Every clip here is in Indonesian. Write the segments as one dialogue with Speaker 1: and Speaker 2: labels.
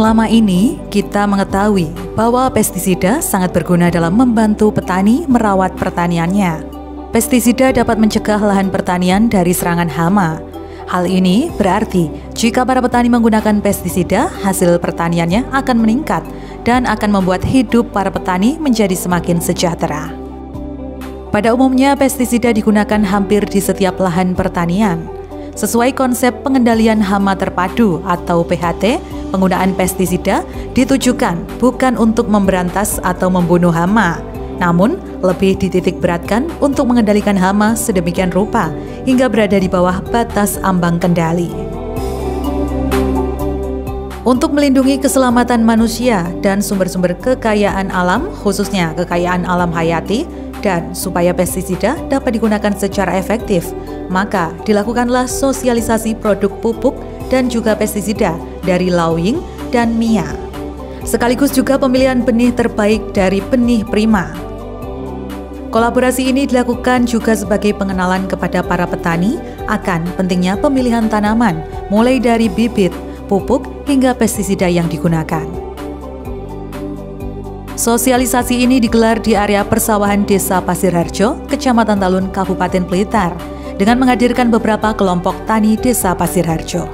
Speaker 1: Selama ini, kita mengetahui bahwa pestisida sangat berguna dalam membantu petani merawat pertaniannya. Pestisida dapat mencegah lahan pertanian dari serangan hama. Hal ini berarti jika para petani menggunakan pestisida, hasil pertaniannya akan meningkat dan akan membuat hidup para petani menjadi semakin sejahtera. Pada umumnya, pestisida digunakan hampir di setiap lahan pertanian. Sesuai konsep pengendalian hama terpadu atau PHT, penggunaan pestisida ditujukan bukan untuk memberantas atau membunuh hama, namun lebih dititik beratkan untuk mengendalikan hama sedemikian rupa hingga berada di bawah batas ambang kendali. Untuk melindungi keselamatan manusia dan sumber-sumber kekayaan alam, khususnya kekayaan alam hayati, dan supaya pestisida dapat digunakan secara efektif, maka dilakukanlah sosialisasi produk pupuk dan juga pestisida dari Lauying dan MIA. Sekaligus juga pemilihan benih terbaik dari benih prima. Kolaborasi ini dilakukan juga sebagai pengenalan kepada para petani akan pentingnya pemilihan tanaman, mulai dari bibit, pupuk, hingga pestisida yang digunakan. Sosialisasi ini digelar di area persawahan Desa Pasir Harjo, Kecamatan Talun, Kabupaten Blitar, dengan menghadirkan beberapa kelompok tani Desa Pasir Harjo.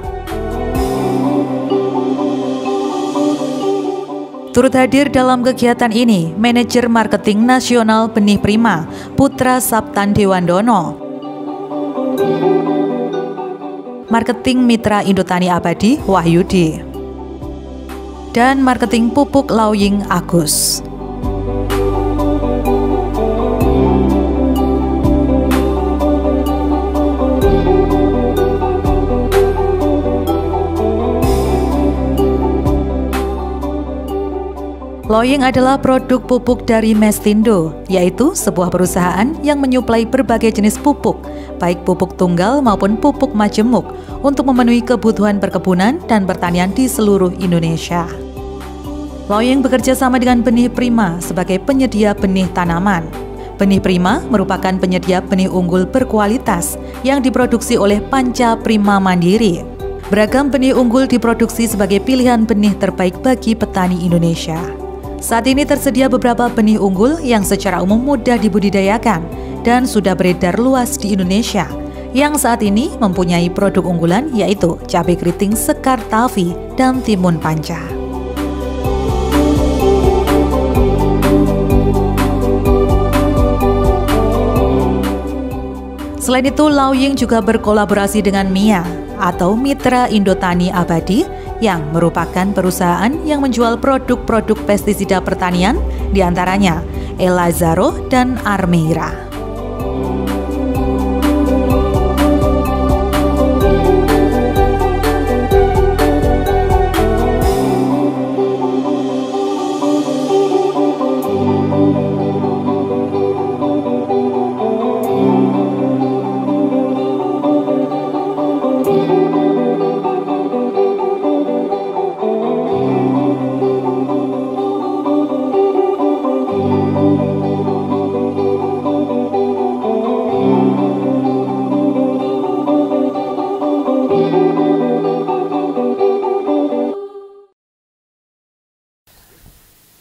Speaker 1: Turut hadir dalam kegiatan ini, Manajer Marketing Nasional Benih Prima, Putra Saptan Dewandono, Marketing Mitra Indotani Abadi, Wahyudi, dan Marketing Pupuk Lauying, Agus. Lauying adalah produk pupuk dari Mestindo, yaitu sebuah perusahaan yang menyuplai berbagai jenis pupuk, baik pupuk tunggal maupun pupuk majemuk, untuk memenuhi kebutuhan perkebunan dan pertanian di seluruh Indonesia. Lauying bekerja sama dengan Benih Prima sebagai penyedia benih tanaman. Benih Prima merupakan penyedia benih unggul berkualitas yang diproduksi oleh Panca Prima Mandiri. Beragam benih unggul diproduksi sebagai pilihan benih terbaik bagi petani Indonesia. Saat ini tersedia beberapa benih unggul yang secara umum mudah dibudidayakan dan sudah beredar luas di Indonesia, yang saat ini mempunyai produk unggulan yaitu cabai keriting Sekar Tavi dan Timun Panca. Selain itu, Lauying juga berkolaborasi dengan MIA atau Mitra Indotani Abadi, yang merupakan perusahaan yang menjual produk-produk pestisida pertanian, diantaranya Elazaro dan Armeira.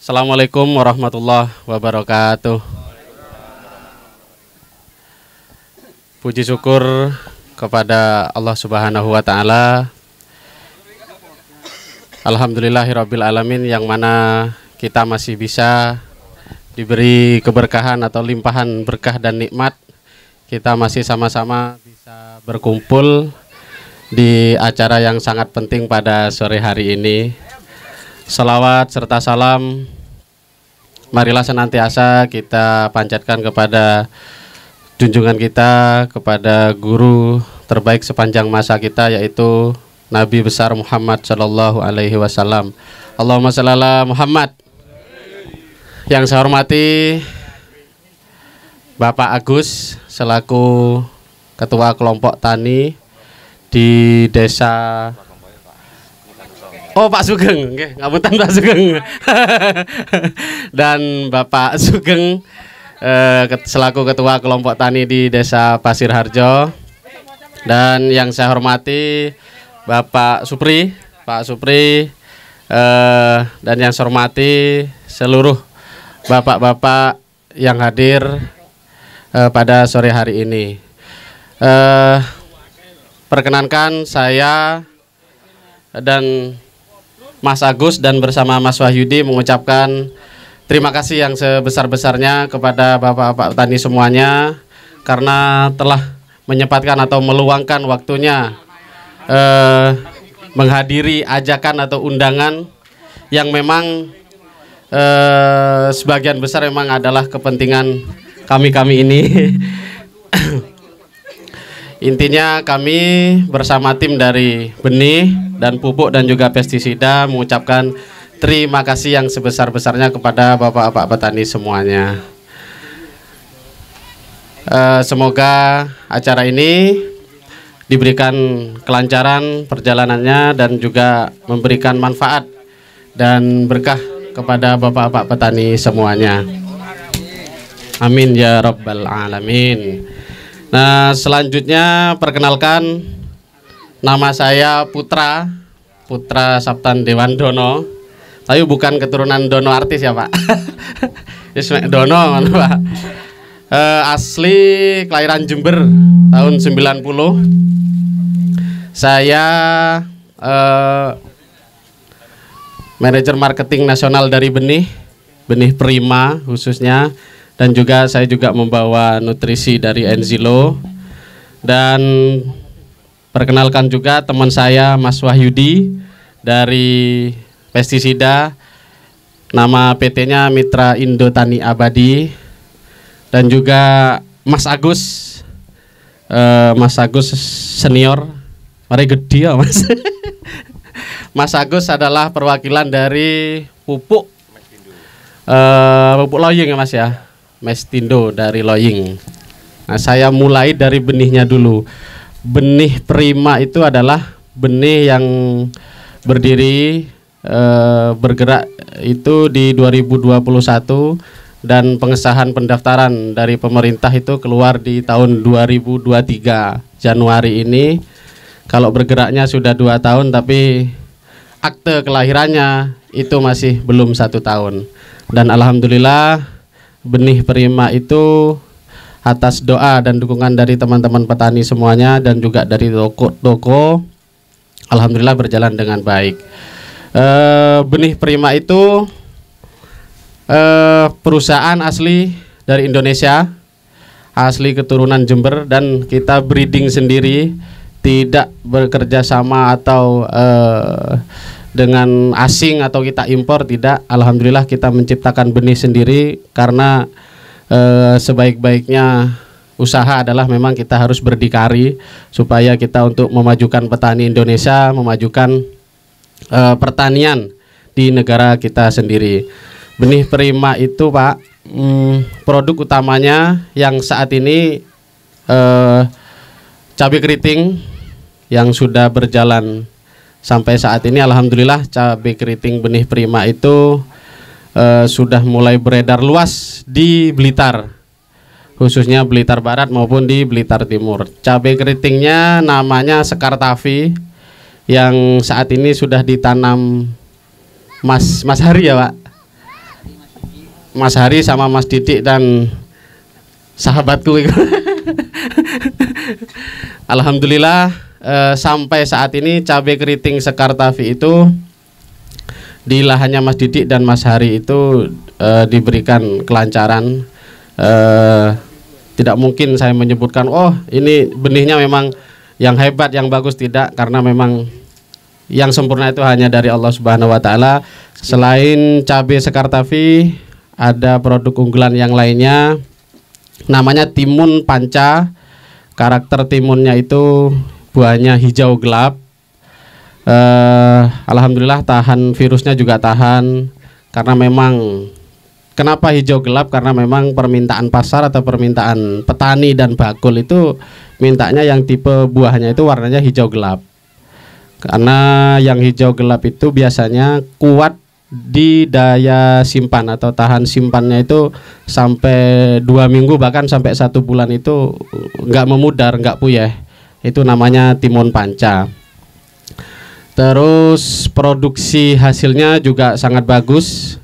Speaker 2: Assalamualaikum warahmatullahi wabarakatuh. Puji syukur kepada Allah Subhanahu wa Ta'ala. Alhamdulillahirabbil alamin, yang mana kita masih bisa diberi keberkahan atau limpahan berkah dan nikmat. Kita masih sama-sama bisa berkumpul di acara yang sangat penting pada sore hari ini. Salawat serta salam marilah senantiasa kita panjatkan kepada junjungan kita, kepada guru terbaik sepanjang masa kita, yaitu Nabi besar Muhammad Sallallahu Alaihi Wasallam. Allahumma shalli ala Muhammad. Yang saya hormati Bapak Agus selaku Ketua Kelompok Tani di Desa. Oh, Pak Sugeng, ngapunten Pak Sugeng. Dan Bapak Sugeng selaku Ketua Kelompok Tani di Desa Pasir Harjo. Dan yang saya hormati Bapak Supri, Pak Supri Dan yang saya hormati seluruh bapak-bapak yang hadir pada sore hari ini. Perkenankan saya dan Mas Agus dan bersama Mas Wahyudi mengucapkan terima kasih yang sebesar-besarnya kepada bapak-bapak petani semuanya karena telah menyempatkan atau meluangkan waktunya menghadiri ajakan atau undangan yang memang sebagian besar memang adalah kepentingan kami ini. Intinya kami bersama tim dari benih dan pupuk dan juga pestisida mengucapkan terima kasih yang sebesar-besarnya kepada bapak-bapak petani semuanya. Semoga acara ini diberikan kelancaran perjalanannya dan juga memberikan manfaat dan berkah kepada bapak-bapak petani semuanya. Amin ya rabbal alamin. Nah, selanjutnya perkenalkan, nama saya Putra Saptan Dewandono. Tapi bukan keturunan Dono artis ya Pak. Ismek Dono Pak. Asli kelahiran Jember tahun 90. Saya manajer marketing nasional dari Benih Prima khususnya. Dan juga saya juga membawa nutrisi dari Enzilo. Dan perkenalkan juga teman saya Mas Wahyudi dari pestisida. Nama PT-nya Mitra Indo Tani Abadi. Dan juga Mas Agus senior. Mari gede ya Mas. Mas Agus adalah perwakilan dari pupuk Loying ya Mas ya. Mestindo dari Loying. Nah, saya mulai dari benihnya dulu. Benih Prima itu adalah benih yang berdiri bergerak itu di 2021 dan pengesahan pendaftaran dari pemerintah itu keluar di tahun 2023 Januari ini. Kalau bergeraknya sudah 2 tahun tapi akte kelahirannya itu masih belum 1 tahun. Dan alhamdulillah Benih Prima itu atas doa dan dukungan dari teman-teman petani semuanya dan juga dari toko alhamdulillah berjalan dengan baik. Benih Prima itu perusahaan asli dari Indonesia, asli keturunan Jember, dan kita breeding sendiri, tidak bekerja sama atau dengan asing atau kita impor, tidak. Alhamdulillah kita menciptakan benih sendiri karena sebaik-baiknya usaha adalah memang kita harus berdikari supaya kita untuk memajukan petani Indonesia, memajukan pertanian di negara kita sendiri. Benih Prima itu Pak, produk utamanya yang saat ini cabai keriting yang sudah berjalan sampai saat ini. Alhamdulillah cabai keriting Benih Prima itu sudah mulai beredar luas di Blitar, khususnya Blitar Barat maupun di Blitar Timur. Cabai keritingnya namanya Sekartavi yang saat ini sudah ditanam Mas Hari ya Pak, Mas Hari sama Mas Didik dan sahabatku itu. Alhamdulillah sampai saat ini cabai keriting Sekartavi itu di lahannya Mas Didik dan Mas Hari itu diberikan kelancaran. Tidak mungkin saya menyebutkan oh ini benihnya memang yang hebat, yang bagus, tidak, karena memang yang sempurna itu hanya dari Allah Subhanahu wa taala. Selain cabai Sekartavi, ada produk unggulan yang lainnya namanya Timun Panca. Karakter timunnya itu buahnya hijau gelap. Alhamdulillah tahan virusnya juga tahan. Karena memang kenapa hijau gelap? Karena memang permintaan pasar atau permintaan petani dan bakul itu mintanya yang tipe buahnya itu warnanya hijau gelap. Karena yang hijau gelap itu biasanya kuat di daya simpan atau tahan simpannya itu sampai 2 minggu bahkan sampai 1 bulan itu nggak memudar, nggak puyeh. Itu namanya Timun Panca. Terus produksi hasilnya juga sangat bagus.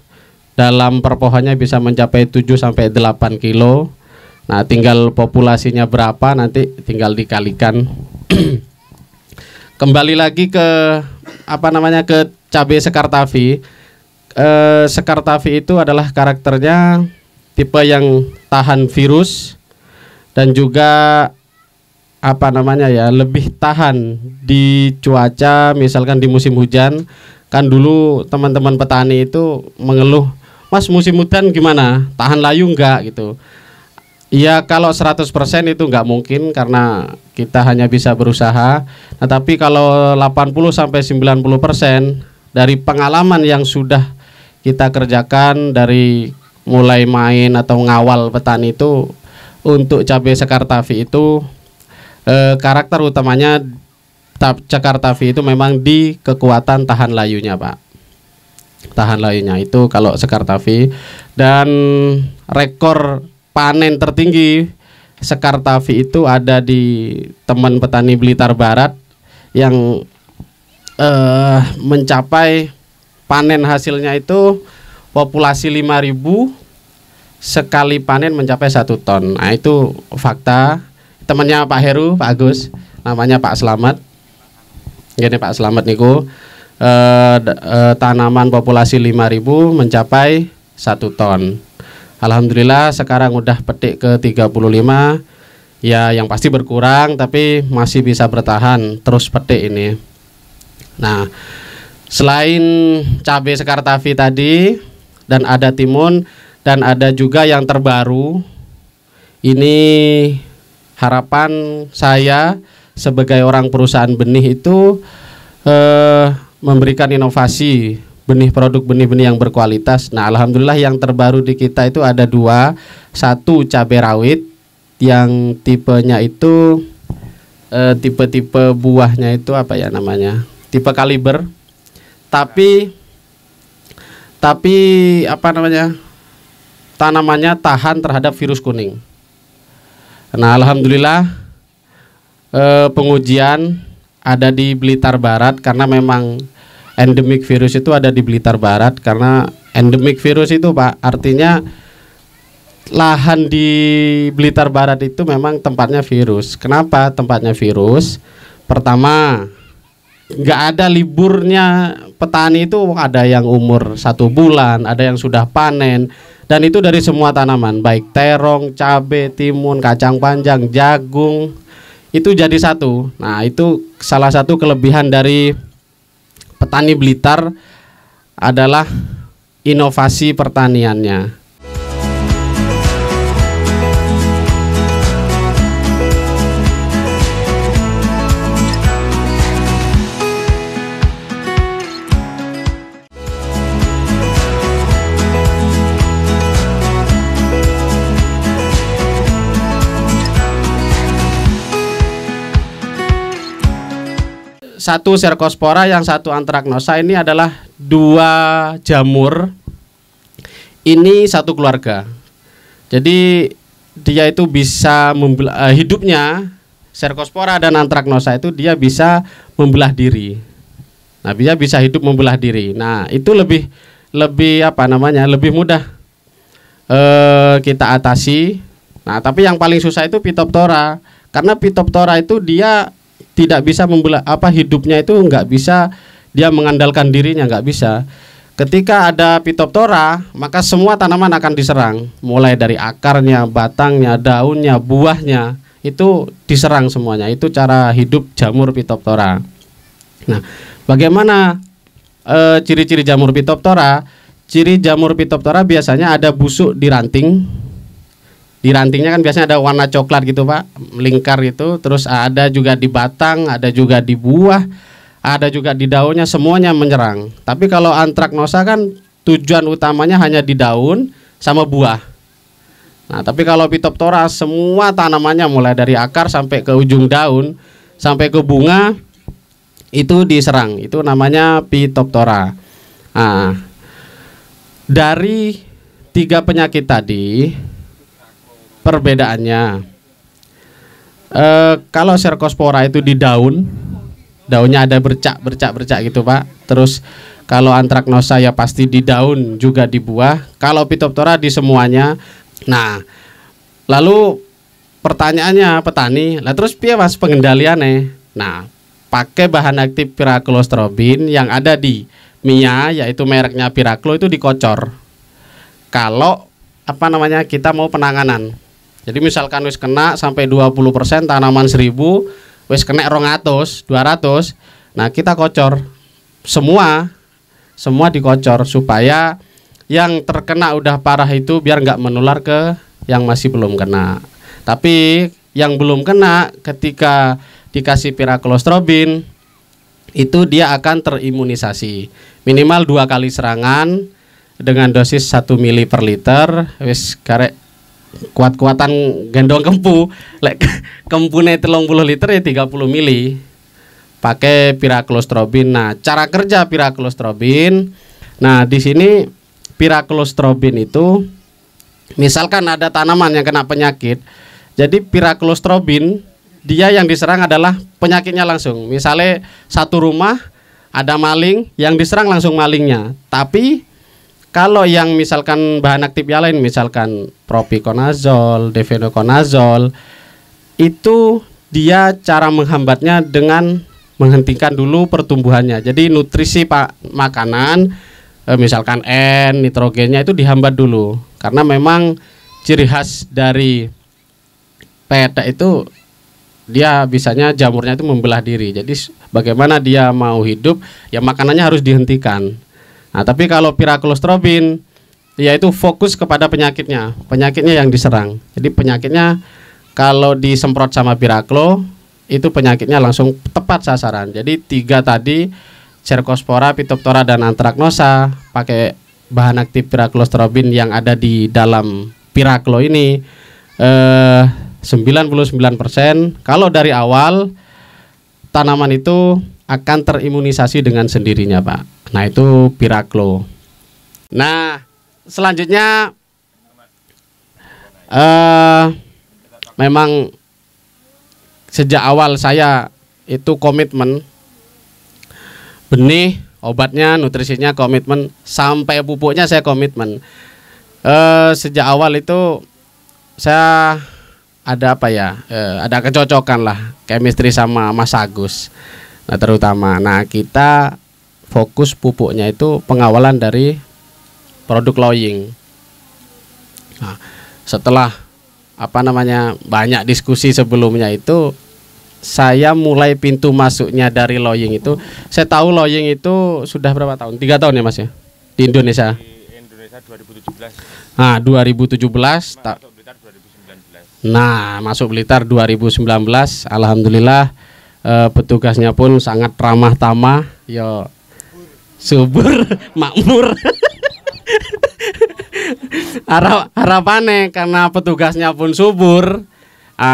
Speaker 2: Dalam per pohonnya bisa mencapai 7 sampai 8 kilo. Nah, tinggal populasinya berapa nanti tinggal dikalikan. Kembali lagi ke ke cabai Sekartavi. Sekartavi itu adalah karakternya tipe yang tahan virus dan juga lebih tahan di cuaca, misalkan di musim hujan. Kan dulu teman-teman petani itu mengeluh, "Mas, musim hujan gimana? Tahan layu enggak?" gitu. Ya, kalau 100% itu enggak mungkin karena kita hanya bisa berusaha. Nah, tapi kalau 80 sampai 90% dari pengalaman yang sudah kita kerjakan dari mulai main atau ngawal petani itu, untuk cabai Sekartavi itu karakter utamanya Sekartavi itu memang di kekuatan tahan layunya, Pak. Tahan layunya itu kalau Sekartavi. Dan rekor panen tertinggi Sekartavi itu ada di teman petani Blitar Barat yang mencapai panen hasilnya itu populasi 5.000, sekali panen mencapai 1 ton. Nah, itu fakta. Temannya Pak Heru, Pak Agus, namanya Pak Slamet. Gini Pak Slamet niku tanaman populasi 5.000 mencapai 1 ton. Alhamdulillah sekarang udah petik ke 35. Ya, yang pasti berkurang tapi masih bisa bertahan terus petik ini. Nah, selain cabai Sekartavi tadi dan ada timun dan ada juga yang terbaru, ini harapan saya sebagai orang perusahaan benih itu memberikan inovasi produk benih-benih yang berkualitas. Nah, alhamdulillah yang terbaru di kita itu ada 2. Satu cabai rawit yang tipenya itu tipe-tipe buahnya itu tipe kaliber. Tapi tanamannya tahan terhadap virus kuning. Nah, alhamdulillah pengujian ada di Blitar Barat karena memang endemik virus itu ada di Blitar Barat. Karena endemik virus itu, Pak, artinya lahan di Blitar Barat itu memang tempatnya virus. Kenapa tempatnya virus? Pertama, nggak ada liburnya petani itu, ada yang umur 1 bulan, ada yang sudah panen. Dan itu dari semua tanaman, baik terong, cabai, timun, kacang panjang, jagung, itu jadi satu. Nah, itu salah satu kelebihan dari petani Blitar adalah inovasi pertaniannya. Satu Cercospora, yang satu Anthracnosa. Ini adalah 2 jamur. Ini satu keluarga. Jadi dia itu bisa hidupnya Cercospora dan Anthracnosa itu dia bisa membelah diri. Nah, dia bisa hidup membelah diri. Nah, itu lebih lebih mudah kita atasi. Nah, tapi yang paling susah itu Phytophthora. Karena Phytophthora itu dia tidak bisa membelah hidupnya itu nggak bisa dia mengandalkan dirinya, nggak bisa. Ketika ada Phytophthora, maka semua tanaman akan diserang, mulai dari akarnya, batangnya, daunnya, buahnya, itu diserang semuanya. Itu cara hidup jamur Phytophthora. Nah, bagaimana ciri-ciri jamur Phytophthora? Ciri jamur Phytophthora biasanya ada busuk di ranting. Di rantingnya kan biasanya ada warna coklat gitu, Pak, melingkar gitu. Terus ada juga di batang, ada juga di buah, ada juga di daunnya, semuanya menyerang. Tapi kalau Anthracnosa kan tujuan utamanya hanya di daun sama buah. Nah, tapi kalau Phytophthora semua tanamannya mulai dari akar sampai ke ujung daun sampai ke bunga itu diserang. Itu namanya Phytophthora. Nah, dari 3 penyakit tadi perbedaannya, kalau Cercospora itu di daun, daunnya ada bercak gitu Pak. Terus kalau Antraknosa ya pasti di daun juga di buah. Kalau Phytophthora di semuanya. Nah, lalu pertanyaannya petani, lah terus piye Mas pengendaliannya? Nah, pakai bahan aktif Pyraclostrobin yang ada di Mia, yaitu mereknya Piraclo, itu dikocor. Kalau kita mau penanganan. Jadi misalkan wis kena sampai 20%, tanaman 1000, wis kena 200. Nah, kita kocor. Semua dikocor supaya yang terkena udah parah itu biar nggak menular ke yang masih belum kena. Tapi yang belum kena ketika dikasih Pyraclostrobin itu dia akan terimunisasi minimal 2 kali serangan dengan dosis 1 mili per liter. Wis karek kuat-kuatan gendong kempu, lek kempune 30 liter ya 30 mili pakai Pyraclostrobin. Nah, cara kerja Pyraclostrobin, nah di sini Pyraclostrobin itu misalkan ada tanaman yang kena penyakit, jadi Pyraclostrobin dia yang diserang adalah penyakitnya langsung. Misalnya satu rumah ada maling, yang diserang langsung malingnya. Tapi kalau yang misalkan bahan aktif yang lain, misalkan propiconazole, difenoconazole, itu dia cara menghambatnya dengan menghentikan dulu pertumbuhannya. Jadi nutrisi makanan, misalkan N, nitrogennya itu dihambat dulu. Karena memang ciri khas dari peta itu dia bisanya jamurnya itu membelah diri. Jadi bagaimana dia mau hidup, ya makanannya harus dihentikan. Nah, tapi kalau Pyraclostrobin yaitu fokus kepada penyakitnya yang diserang. Jadi penyakitnya kalau disemprot sama Piraclo itu penyakitnya langsung tepat sasaran. Jadi 3 tadi, Cercospora, Phytophthora dan Antraknosa, pakai bahan aktif Pyraclostrobin yang ada di dalam Piraclo ini 99%. Kalau dari awal tanaman itu akan terimunisasi dengan sendirinya Pak. Nah, itu Piraclo. Nah, selanjutnya memang sejak awal saya itu komitmen benih, obatnya, nutrisinya komitmen, sampai pupuknya saya komitmen. Sejak awal itu saya ada ada kecocokan lah, chemistry sama Mas Agus. Nah, terutama, kita fokus pupuknya itu pengawalan dari produk Loying. Nah, setelah banyak diskusi sebelumnya itu, saya mulai pintu masuknya dari Loying itu. Saya tahu Loying itu sudah berapa tahun? 3 tahun ya Mas ya di Indonesia.
Speaker 3: Di Indonesia 2017.
Speaker 2: Nah, 2017. Nah, masuk Blitar 2019. Alhamdulillah, petugasnya pun sangat ramah tamah, yo subur, makmur. Harapannya karena petugasnya pun subur,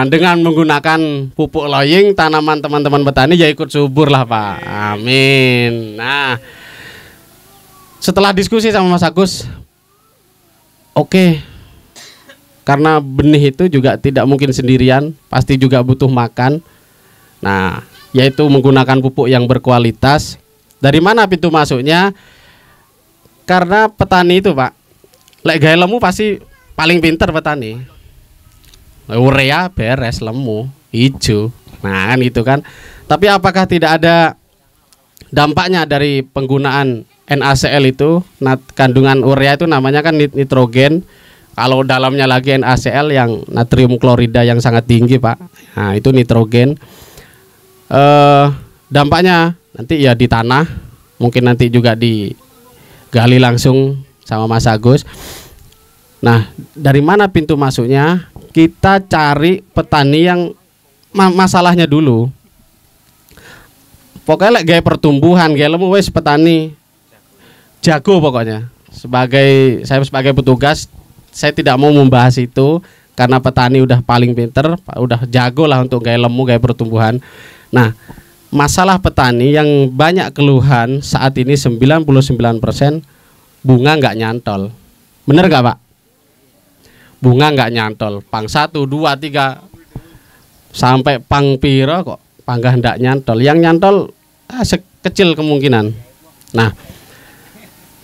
Speaker 2: dengan menggunakan pupuk Loying, tanaman teman-teman petani ya ikut subur lah Pak. Amin. Nah, setelah diskusi sama Mas Agus, oke, karena benih itu juga tidak mungkin sendirian, pasti juga butuh makan. Nah, yaitu menggunakan pupuk yang berkualitas. Dari mana pintu masuknya? Karena petani itu Pak, lek gawe lemu pasti paling pinter petani. Urea beres, lemu hijau. Nah, kan gitu kan. Tapi apakah tidak ada dampaknya dari penggunaan NaCl itu? Kandungan urea itu namanya kan nitrogen. Kalau dalamnya lagi NaCl yang natrium klorida yang sangat tinggi Pak. Nah, itu nitrogen. Dampaknya nanti ya di tanah, mungkin nanti juga digali langsung sama Mas Agus. Nah, dari mana pintu masuknya? Kita cari petani yang masalahnya dulu. Pokoknya gaya pertumbuhan, gaya lemu wes petani jago pokoknya. Saya sebagai petugas, saya tidak mau membahas itu karena petani udah paling pinter, udah jago lah untuk gaya lemu, gaya pertumbuhan. Nah, masalah petani yang banyak keluhan saat ini 99% bunga nggak nyantol. Bener nggak Pak? Bunga nggak nyantol. Pang 1, 2, 3 sampai pang piro kok panggah ndak nyantol. Yang nyantol kecil kemungkinan. Nah,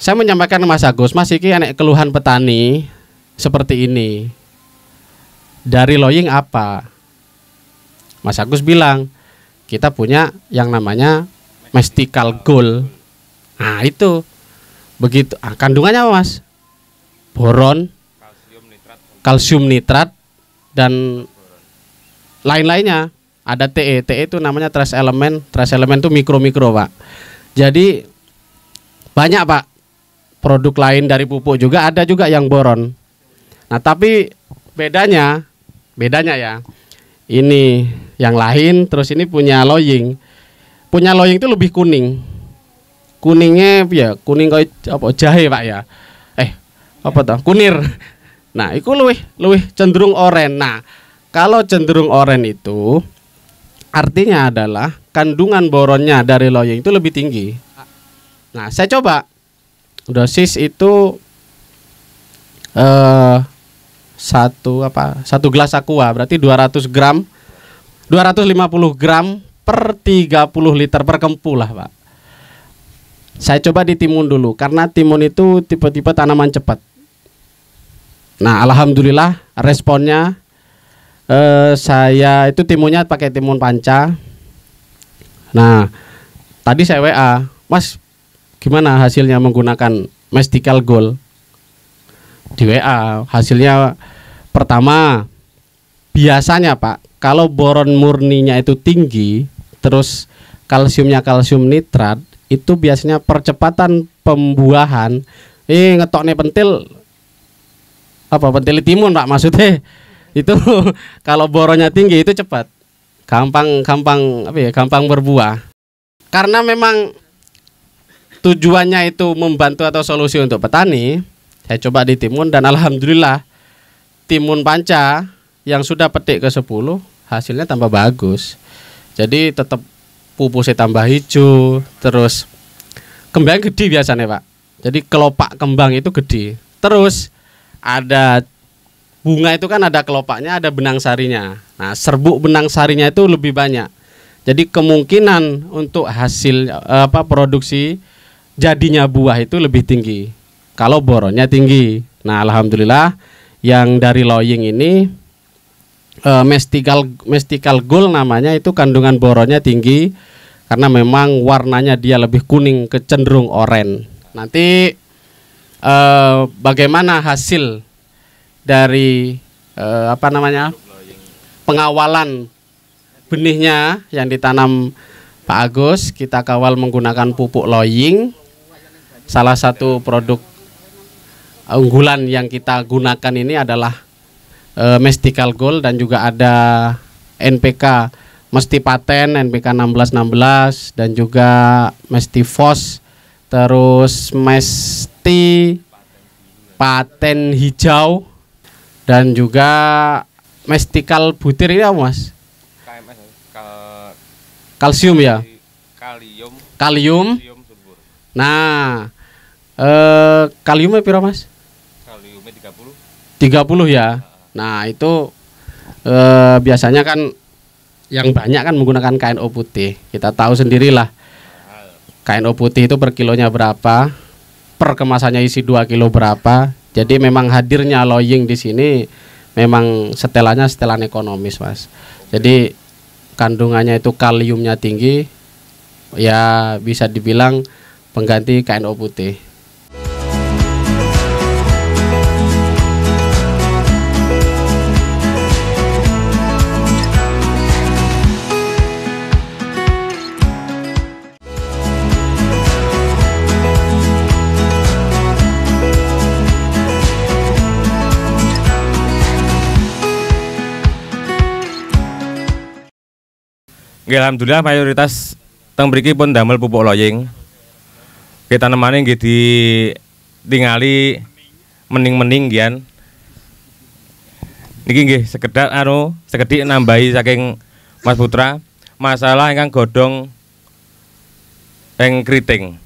Speaker 2: saya menyampaikan ke Mas Agus, Mas iki enek keluhan petani seperti ini. Dari Loying apa? Mas Agus bilang, kita punya yang namanya Mestical Gold. Nah, itu. Begitu. Kandungannya apa, Mas? Boron, kalsium nitrat dan lain-lainnya. Ada TE. TE itu namanya trace element. Trace element itu mikro-mikro, Pak. Jadi banyak, Pak. Produk lain dari pupuk juga ada juga yang boron. Nah, tapi bedanya ya. Ini yang lain, terus ini punya Loying. Punya Loying itu lebih kuning. Kuningnya ya, kuning kayak apa jahe, Pak ya. Apa toh? Kunir. Nah, itu luwih cenderung oren. Nah, kalau cenderung oren itu artinya adalah kandungan boronnya dari Loying itu lebih tinggi. Nah, saya coba dosis itu satu gelas aqua berarti 200 gram 250 gram per 30 liter per kempu lah, Pak. Saya coba ditimun dulu karena timun itu tipe-tipe tanaman cepat. Nah, alhamdulillah responnya saya itu timunnya pakai timun panca. Nah, tadi saya WA, Mas, gimana hasilnya menggunakan Mestical Gold? Di WA hasilnya pertama, biasanya Pak, kalau boron murninya itu tinggi, terus kalsiumnya kalsium nitrat, itu biasanya percepatan pembuahan. Ngetoknya pentil pentil timun, Pak, maksudnya itu kalau boronnya tinggi itu cepat, gampang berbuah. Karena memang tujuannya itu membantu atau solusi untuk petani, saya coba di timun dan alhamdulillah timun panca yang sudah petik ke 10 hasilnya tambah bagus. Jadi tetap pupusnya tambah hijau, terus kembang gede biasanya, Pak. Jadi kelopak kembang itu gede. Terus ada bunga itu kan ada kelopaknya, ada benang sarinya. Nah, serbuk benang sarinya itu lebih banyak. Jadi kemungkinan untuk hasil produksi jadinya buah itu lebih tinggi kalau boronnya tinggi. Nah, alhamdulillah yang dari Loying ini Mestical Gold namanya, itu kandungan boronnya tinggi karena memang warnanya dia lebih kuning ke cenderung oranye. Nanti bagaimana hasil dari pengawalan benihnya yang ditanam Pak Agus, kita kawal menggunakan pupuk Loying. Salah satu produk unggulan yang kita gunakan ini adalah Mestical Gold dan juga ada NPK Mesti Paten, NPK 1616 dan juga Mesti Fos, terus Mesti Paten hijau dan juga Mestical butir ini apa, Mas? Kalsium ya? Kalium. Nah, kaliumnya pira, Mas?
Speaker 3: Kaliumnya
Speaker 2: 30 ya. Nah, itu biasanya kan yang banyak kan menggunakan KNO putih. Kita tahu sendirilah KNO putih itu per kilonya berapa, per kemasannya isi 2 kilo berapa. Jadi memang hadirnya Loying di sini memang setelan ekonomis, Mas. Jadi kandungannya itu kaliumnya tinggi, ya bisa dibilang pengganti KNO putih.
Speaker 3: Alhamdulillah mayoritas teng mriki pun damel pupuk Loying. Kita tanamannya nggih ditingali mening-mening gian. Niki nggih sekedhik nambahi saking Mas Putra masalah ingkang godhong keriting.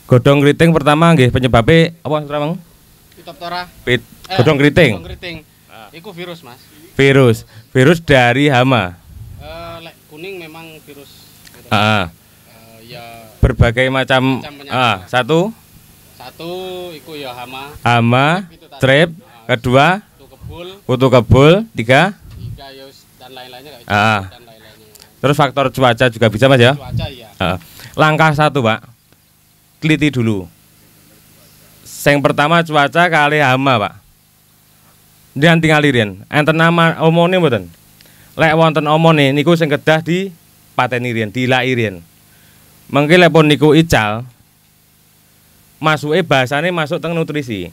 Speaker 3: Godhong keriting pertama nggih penyebabnya apa, Mas Putra, Mang?
Speaker 2: Phytophthora.
Speaker 3: Godhong keriting.
Speaker 2: Iku virus, Mas.
Speaker 3: Virus dari hama.
Speaker 2: Kuning memang virus. Ya
Speaker 3: berbagai macam
Speaker 2: penyakit.
Speaker 3: Satu
Speaker 2: iku ya
Speaker 3: hama, trip, kedua
Speaker 2: kutu kebul,
Speaker 3: kutu kebul, tiga
Speaker 2: ya dan lain-lainnya kayak
Speaker 3: Ah.
Speaker 2: dan lain-lainnya.
Speaker 3: terus faktor cuaca juga bisa Mas ya.
Speaker 2: Cuaca ya.
Speaker 3: Langkah satu Pak, teliti dulu. Yang pertama cuaca kali hama Pak. Dan tinggal lirin. Enten nama omone mboten. Lek wonten omone niku sing kedah di pateni riyen, dilaki riyen. Mengki lek pun niku ical, masuke bahasane masuk teng nutrisi.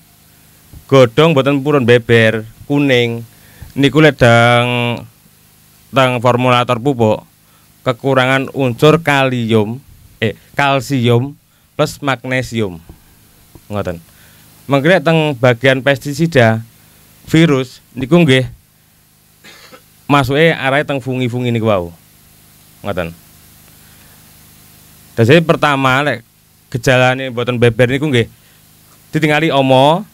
Speaker 3: Godhong mboten purun beber, kuning. Niku lek teng formulator pupuk kekurangan unsur kalsium plus magnesium. Ngoten. Mengki lek teng bagian pestisida virus niku nggih masuke arahe teng fungi-fungi niku wau. Ngoten. Dadi pertama lek gejalane mboten beber niku nggih ditingali omo,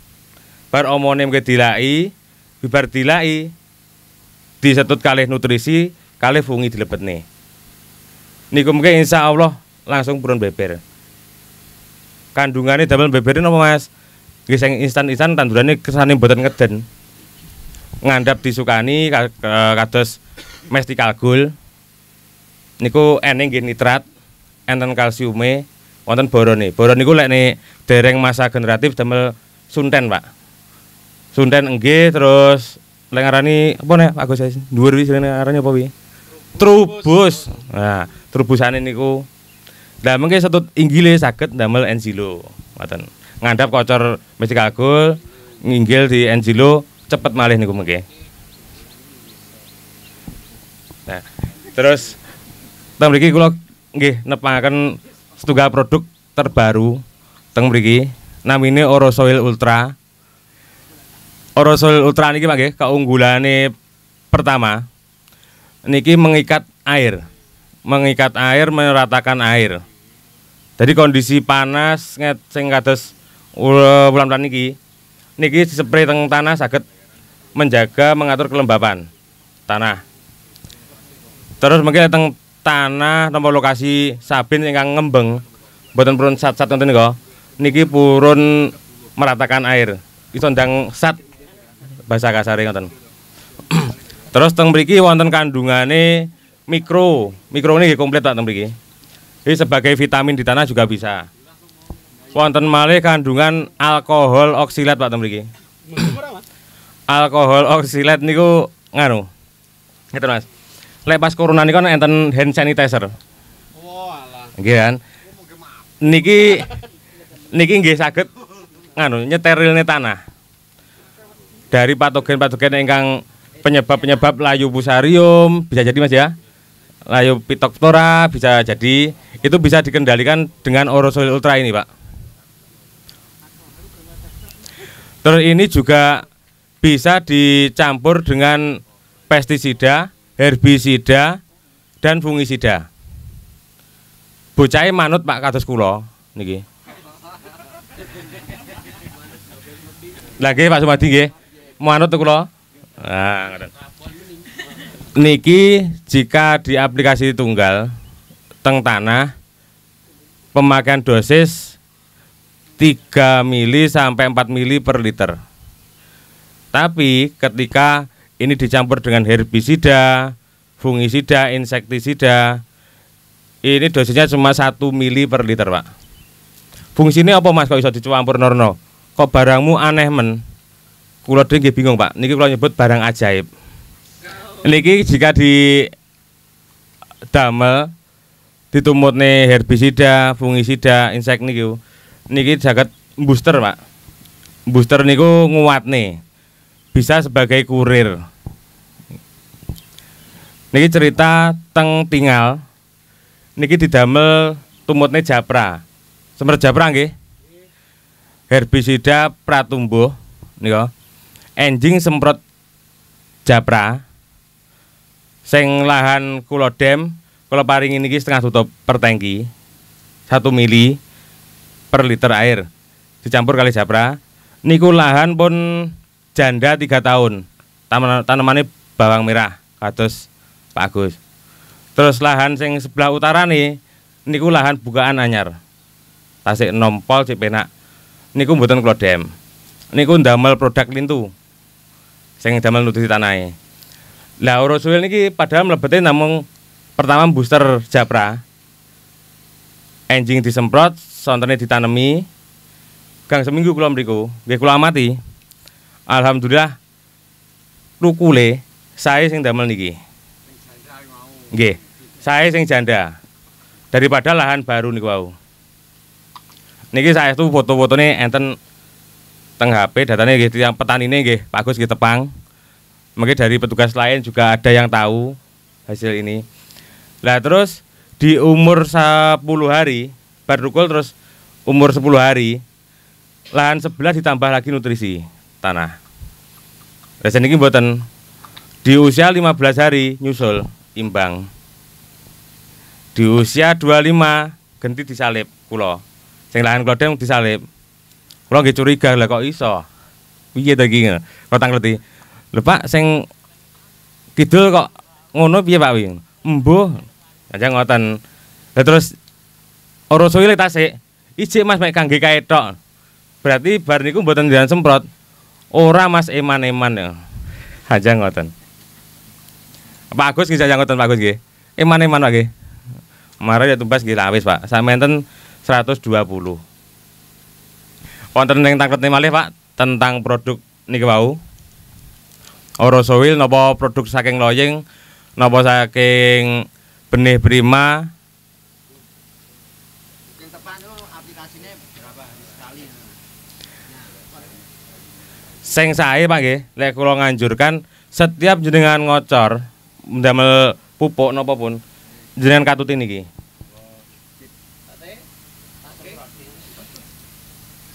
Speaker 3: bar omone mengke dilaki, bibar dilaki disetut kalih nutrisi, kalih fungi dilebetne. Niku mengke insyaallah langsung purun beber. Kandungane damel beberin apa Mas? Nggih sing instan-instan tandurane kesane mboten ngeden. Ngandhap disukani kados Mestikal Gold niku eneng nggih nitrat, enten kalsiume, wonten borone. Boron niku lek nek dereng masa generatif damel sunten, Pak. Sunten nggih, terus lek ngarani apa nek Pak Gus dhuwur wi jenenge arane apa wi? Trubus. Nah, trubusane niku lah mengke setut inggile saged damel enzilo. Ngoten. Ngandhap kocor Mestikal Gold, nginggil di enzilo cepet malih niku mengke. Nah, terus teng mriki kula nggih nepangaken setunggal produk terbaru teng mriki namine Orosoil Ultra. Orosoil Ultra niki Pak nggih keunggulane pertama niki mengikat air. Mengikat air, meratakan air. Jadi kondisi panas sing kados bulan-bulan niki dispray teng tanah saged menjaga mengatur kelembapan tanah. Terus mungkin teng tanah nomor lokasi sabin ingkang ngembeng mboten purun sat-sat ngoten niku. Niki purun meratakan air. Iso ndang sat bahasa kasare ngoten. Terus teng mriki wonten kandungane mikro. Mikro ini komplit Pak teng mriki. Ini sebagai vitamin di tanah juga bisa. Wonten malih kandungan alkohol oksilat Pak teng mriki. Alkohol oksilat niku nganu. Ngeten Mas. Lek pas corona niku kan enten hand sanitizer.
Speaker 2: Walah.
Speaker 3: Nggih kan. Niki nggih saged nganu nyeterilne tanah. Dari patogen-patogen ingkang penyebab layu fusarium bisa jadi Mas ya. Layu Phytophthora bisa jadi, itu bisa dikendalikan dengan Orosoil Ultra ini Pak. Terus ini juga bisa dicampur dengan pestisida, herbisida, dan fungisida. Bocahe manut Pak kados kula niki. Lagi Pak Sumadi nggih, manut kula. Nah, ngoten. Niki jika di aplikasi tunggal teng tanah pemakaian dosis 3 mili sampai 4 mili per liter. Tapi ketika ini dicampur dengan herbisida, fungisida, insektisida, ini dosisnya cuma 1 mili per liter Pak. Fungsinya apa Mas kok bisa dicampur norno? Kok barangmu aneh men? Kula dhewe nggih bingung Pak. Niki kula nyebut barang ajaib. Niki jika di damel ditumutne herbisida, fungisida, insek niki saged booster Pak. Booster niku nguatne. Bisa sebagai kurir. Niki cerita teng tinggal. Niki didamel tumutne japra. Semer japra nggih. Herbisida pratumbuh nika. Enjing semprot japra. Sing lahan kula dem, kula paringi niki setengah tutup per tangki. 1 mili per liter air. Dicampur kali japra. Niku lahan pun janda 3 tahun. Tanemane bawang merah kados Pak Agus. Terus lahan sing sebelah utara nih, niku lahan bukaan anyar. Tasik enom pol cek penak. Niku mboten kula dem. Niku ndamel produk lintu. Sing damel nutrisi tanahe. Lah Orosoil niki padahal mlebete namung pertama booster japra. Enjing disemprot, sontene ditanemi. Gang seminggu kula mriku, nggih kula amati. Alhamdulillah rukule sae sing damel niki. Nggih, sae sing janda. Daripada lahan baru niku wau. Niki saestu foto-fotone enten teng HP, datane nggih tiyang petanine nggih Pak Gus nggih tepang. Mungkin dari petugas lain juga ada yang tahu hasil ini. Lah terus di umur 10 hari, baru rukul terus umur 10 hari, lahan sebelah ditambah lagi nutrisi tanah. Rasa niki mboten di usia 15 hari nyusul imbang. Di usia 25 ganti disalib kula. Sing lahan kula dem disalib. Kula nggih curiga lah kok iso. Piye ta iki? Kok tak ngerti. Lho Pak, sing kidul kok ngono piye Pak wi? Embuh. Aja ngoten. Lah terus Orosoil tasik. Ijik Mas mek kangge kae tok. Berarti bar niku mboten njenengan semprot. Ora Mas eman-eman ya. Aja ngoten. Pak Agus nggih aja ngoten Pak Agus nggih. Eman-eman Pak nggih. Mare ya tumbas nggih wis Pak. Samenten 120. Wonten ing takletne malih Pak tentang produk niki wau. Orosoil napa produk saking loying napa saking benih prima. Yang tepat itu aplikasinya berapa sekali? Sing sae Pak nggih, lek kula nganjurkan setiap jenengan ngocor ndamel pupuk napa pun jenengan katutin niki.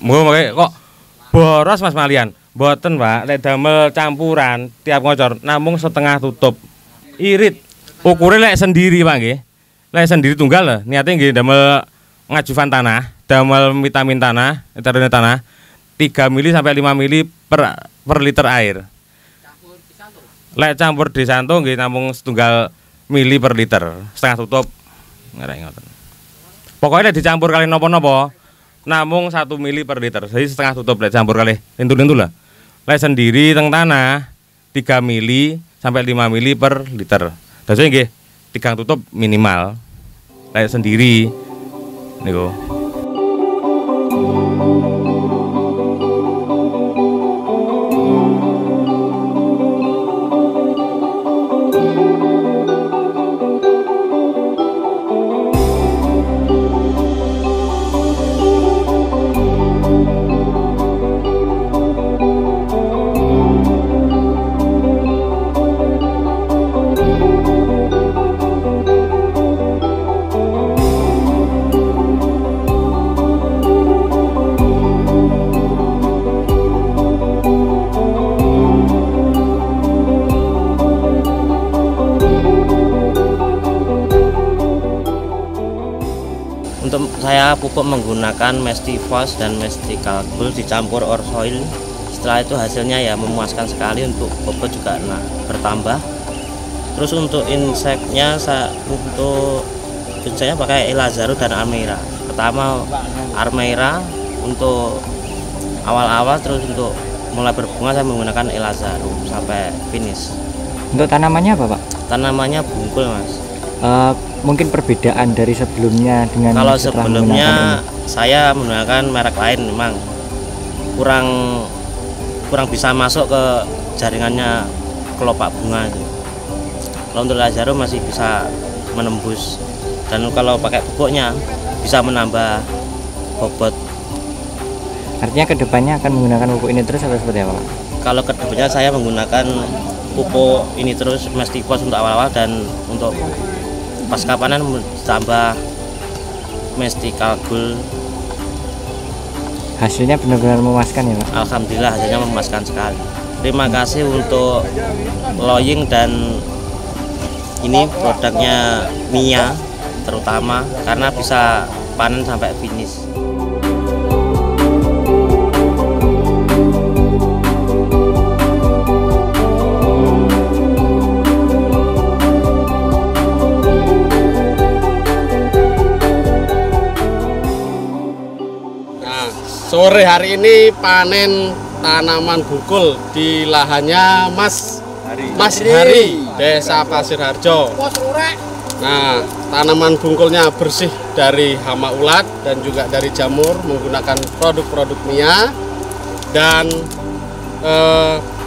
Speaker 3: Monggo kok boros Mas malian. Mboten Pak, lek damel campuran tiap ngocor namung setengah tutup. Irit. Ukure lek sendiri Pak nggih. Lek sendiri tunggal lho, niate nggih damel ngajuvan tanah, damel vitamin tanah, nitrogen tanah 3 mili sampai 5 mili per liter air. Campur disanto. Lek campur disanto nggih namung setunggal mili per liter, setengah tutup. Ngerek ngoten. Pokoknya lek dicampur kali napa-napa namung 1 mili per liter. Jadi setengah tutup lek campur kali lintu-lintu lah. Lek sendiri teng tanah 3 mili sampai 5 mili per liter. Dadi nggih tigang tutup minimal. Lek sendiri niku.
Speaker 4: Untuk saya pupuk menggunakan Mestifos dan Mystical Gold dicampur Orosoil. Setelah itu hasilnya ya memuaskan sekali, untuk bobot juga bertambah. Terus untuk inseknya untuk saya pakai Elazaru dan Armeira. Pertama Armeira untuk awal-awal, terus untuk mulai berbunga saya menggunakan Elazaru sampai finish.
Speaker 5: Untuk tanamannya apa Pak?
Speaker 4: Tanamannya bungkul Mas.
Speaker 5: Mungkin perbedaan dari sebelumnya dengan
Speaker 4: kalau sebelumnya saya menggunakan merek lain, memang kurang bisa masuk ke jaringannya kelopak bunga itu. Kalau untuk Elazaru masih bisa menembus, dan kalau pakai pupuknya bisa menambah bobot.
Speaker 5: Artinya kedepannya akan menggunakan pupuk ini terus atau seperti apa Pak?
Speaker 4: Kalau kedepannya saya menggunakan pupuk ini terus, Mestifos untuk awal-awal, dan untuk pasca panen tambah Mystical Gold.
Speaker 5: Hasilnya benar-benar memuaskan ya Pak?
Speaker 4: Alhamdulillah hasilnya memuaskan sekali. Terima kasih untuk Loying dan ini produknya Mia terutama, karena bisa panen sampai finish.
Speaker 2: Sore hari ini panen tanaman bungkul di lahannya Mas Hari, Desa Pasir Harjo. Nah, tanaman bungkulnya bersih dari hama ulat dan juga dari jamur menggunakan produk-produk MIA, dan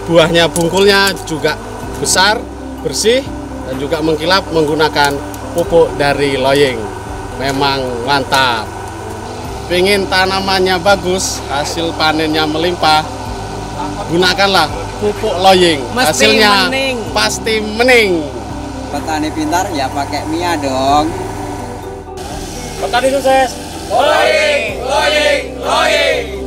Speaker 2: buahnya bungkulnya juga besar, bersih, dan juga mengkilap menggunakan pupuk dari Loying. Memang mantap. Pengen tanamannya bagus, hasil panennya melimpah, gunakanlah pupuk Loying. Hasilnya pasti mening.
Speaker 6: Petani pintar ya pakai MIA dong.
Speaker 3: Petani sukses.
Speaker 7: Loying, Loying, Loying.